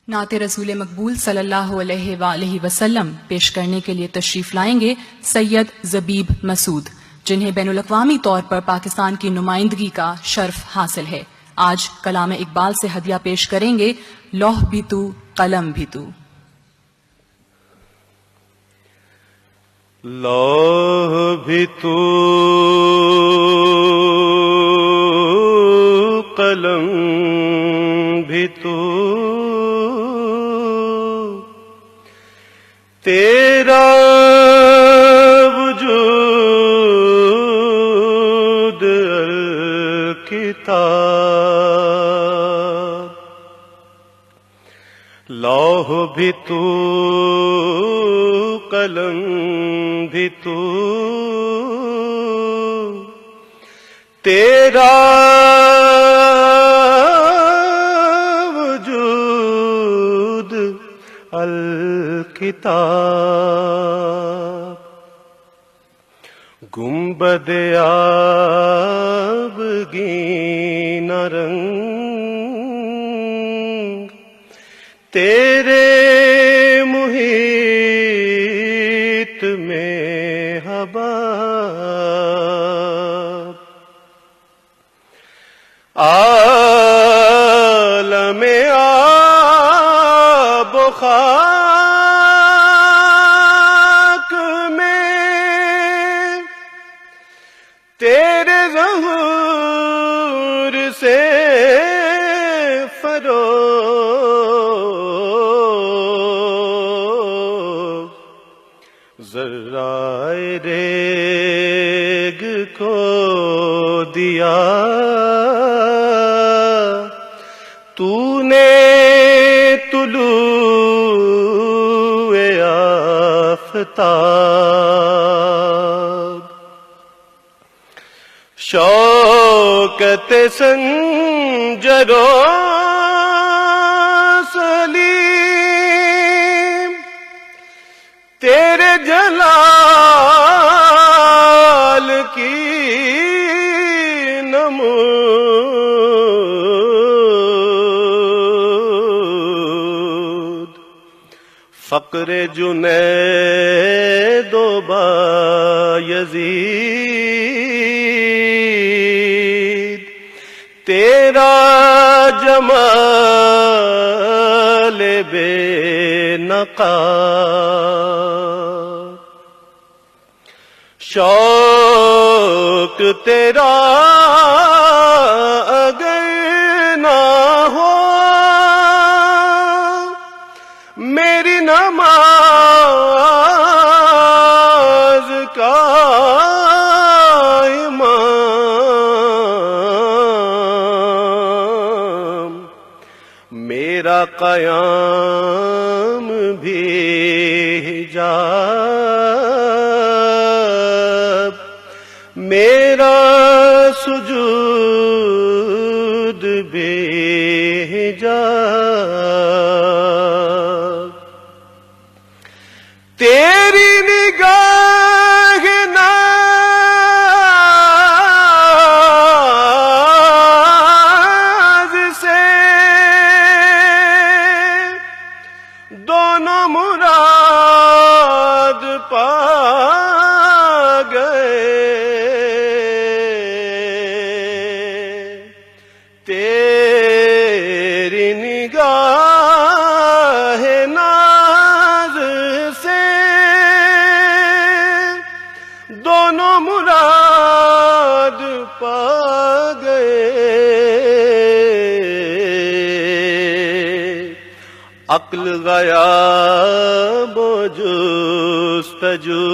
نعت رسول مقبول صلی اللہ علیہ وآلہ وسلم پیش کرنے کے لیے تشریف لائیں گے سید زبیب مسعود، جنہیں بین الاقوامی طور پر پاکستان کی نمائندگی کا شرف حاصل ہے۔ آج کلام اقبال سے ہدیہ پیش کریں گے لوح بھی تو قلم بھی تو۔ لوح بھی تو قلم بھی تو، تیرا وجود الکتاب، لوح بھی تو قلم بھی تو، تیرا وجود الکتاب، گنبد آبگین رنگ تیرے محیط میں حباب، عالم آب و خاک میں تیرے ظہور سے فروغ، ذرائے ریگ کو دیا تو نے طلوع آفتاب، شوکت سنجر و سلیم تیرے جلال کی نمود، فقر جنید و بایزید تیرا جمال بے نقاب، شوق تیرا اگر نہ ہو میری نماز کا امام، میرا قیام بھی حجاب، میرا سجود بھی حجاب، تیری نگاہ ناز سے دونوں مراد پا گئے، تیری نگاہ ناز سے دونوں مراد پا گئے، عقل غیاب و جستجو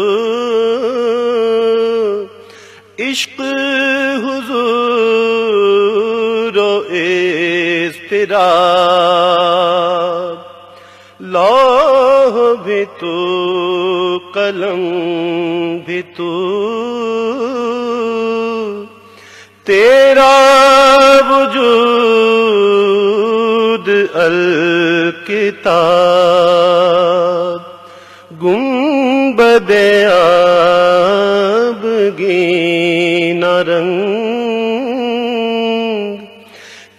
عشق حضور و اضطراب، لوح بھی تو قلم بھی تو، تیرا وجود الکتاب، گنبد آبگین رنگ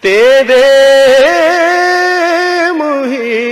تیرے محیط